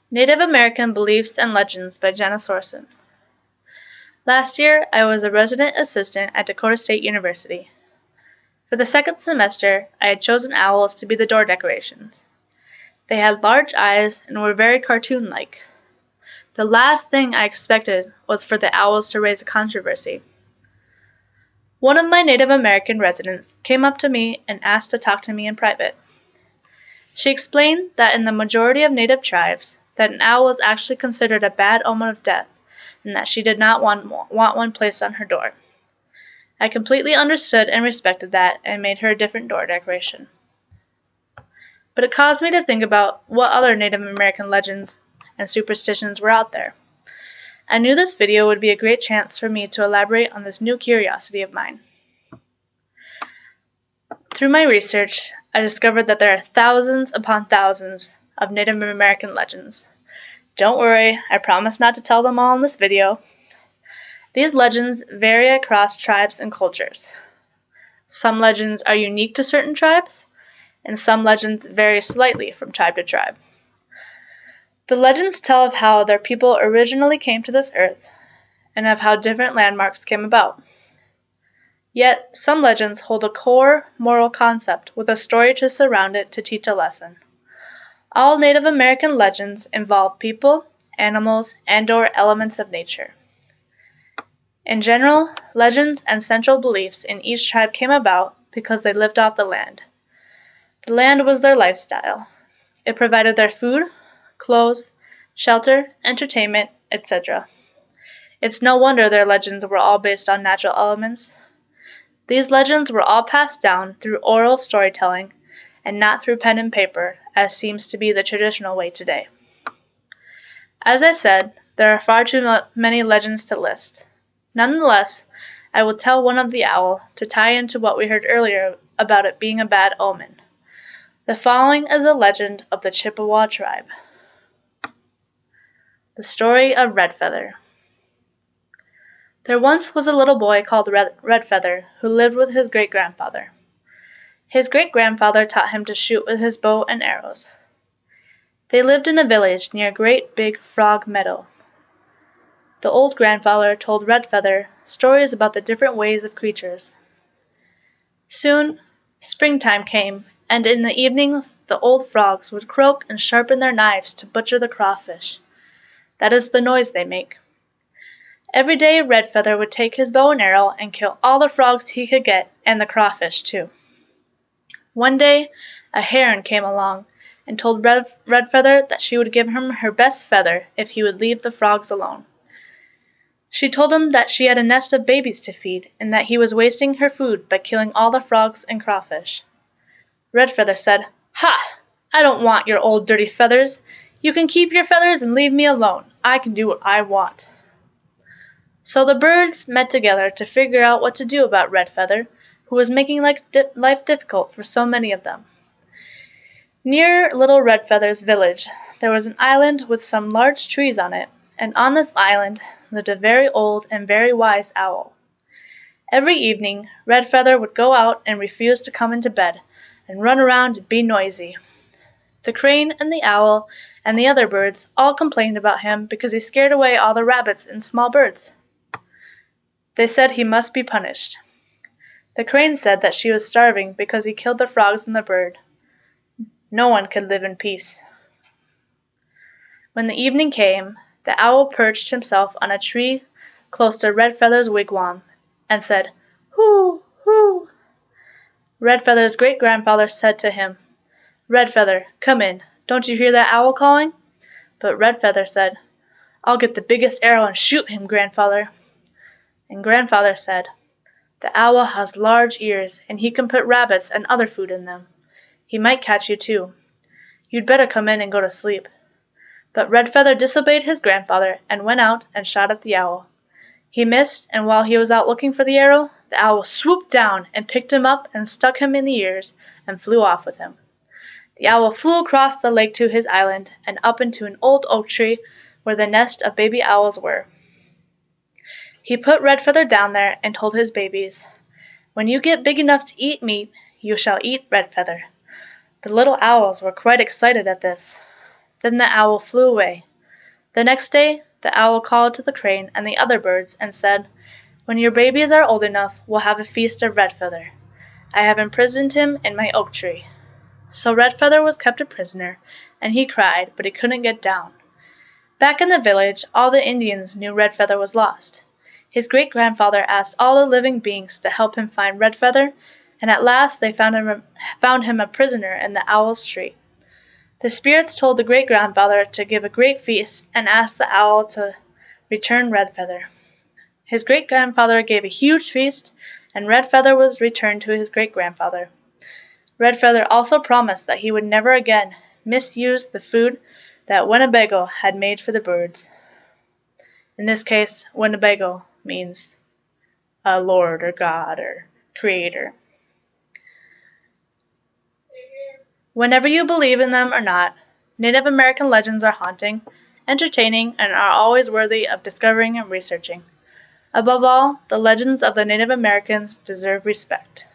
Native American Beliefs and Legends by Jenna Sorson. Last year, I was a resident assistant at Dakota State University. For the second semester, I had chosen owls to be the door decorations. They had large eyes and were very cartoon-like. The last thing I expected was for the owls to raise a controversy. One of my Native American residents came up to me and asked to talk to me in private. She explained that in the majority of Native tribes, that an owl was actually considered a bad omen of death, and that she did not want one placed on her door. I completely understood and respected that and made her a different door decoration. But it caused me to think about what other Native American legends and superstitions were out there. I knew this video would be a great chance for me to elaborate on this new curiosity of mine. Through my research, I discovered that there are thousands upon thousands of Native American legends. Don't worry, I promise not to tell them all in this video. These legends vary across tribes and cultures. Some legends are unique to certain tribes, and some legends vary slightly from tribe to tribe. The legends tell of how their people originally came to this earth, and of how different landmarks came about. Yet, some legends hold a core moral concept with a story to surround it to teach a lesson. All Native American legends involve people, animals, and/or elements of nature. In general, legends and central beliefs in each tribe came about because they lived off the land. The land was their lifestyle. It provided their food, clothes, shelter, entertainment, etc. It's no wonder their legends were all based on natural elements. These legends were all passed down through oral storytelling and not through pen and paper, as seems to be the traditional way today. As I said, there are far too many legends to list. Nonetheless, I will tell one of the owl to tie into what we heard earlier about it being a bad omen. The following is a legend of the Chippewa tribe. The story of Redfeather. There once was a little boy called Redfeather who lived with his great-grandfather. His great-grandfather taught him to shoot with his bow and arrows. They lived in a village near a great big frog meadow. The old grandfather told Redfeather stories about the different ways of creatures. Soon, springtime came, and in the evenings the old frogs would croak and sharpen their knives to butcher the crawfish. That is the noise they make. Every day Redfeather would take his bow and arrow and kill all the frogs he could get, and the crawfish too. One day a heron came along and told Redfeather that she would give him her best feather if he would leave the frogs alone. She told him that she had a nest of babies to feed, and that he was wasting her food by killing all the frogs and crawfish. Redfeather said, "Ha! I don't want your old dirty feathers. You can keep your feathers and leave me alone. I can do what I want." So the birds met together to figure out what to do about Redfeather, who was making life difficult for so many of them. Near little Redfeather's village, there was an island with some large trees on it, and on this island lived a very old and very wise owl. Every evening, Redfeather would go out and refuse to come into bed, and run around and be noisy. The crane and the owl and the other birds all complained about him because he scared away all the rabbits and small birds. They said he must be punished. The crane said that she was starving because he killed the frogs and the bird. No one could live in peace. When the evening came, the owl perched himself on a tree close to Redfeather's wigwam and said, "Hoo, hoo." Redfeather's great-grandfather said to him, "Redfeather, come in. Don't you hear that owl calling?" But Redfeather said, "I'll get the biggest arrow and shoot him, grandfather." And grandfather said, "The owl has large ears, and he can put rabbits and other food in them. He might catch you too. You'd better come in and go to sleep." But Redfeather disobeyed his grandfather and went out and shot at the owl. He missed, and while he was out looking for the arrow, the owl swooped down and picked him up and stuck him in the ears and flew off with him. The owl flew across the lake to his island and up into an old oak tree where the nest of baby owls were. He put Redfeather down there and told his babies, "When you get big enough to eat meat, you shall eat Redfeather." The little owls were quite excited at this. Then the owl flew away. The next day the owl called to the crane and the other birds and said, "When your babies are old enough, we'll have a feast of Redfeather. I have imprisoned him in my oak tree." So Redfeather was kept a prisoner, and he cried, but he couldn't get down. Back in the village, all the Indians knew Redfeather was lost. His great-grandfather asked all the living beings to help him find Redfeather, and at last they found him a prisoner in the owl's tree. The spirits told the great-grandfather to give a great feast and asked the owl to return Redfeather. His great-grandfather gave a huge feast, and Redfeather was returned to his great-grandfather. Redfeather also promised that he would never again misuse the food that Winnebago had made for the birds. In this case, Winnebago means a lord or god or creator. Whenever you believe in them or not, Native American legends are haunting, entertaining, and are always worthy of discovering and researching. Above all, the legends of the Native Americans deserve respect.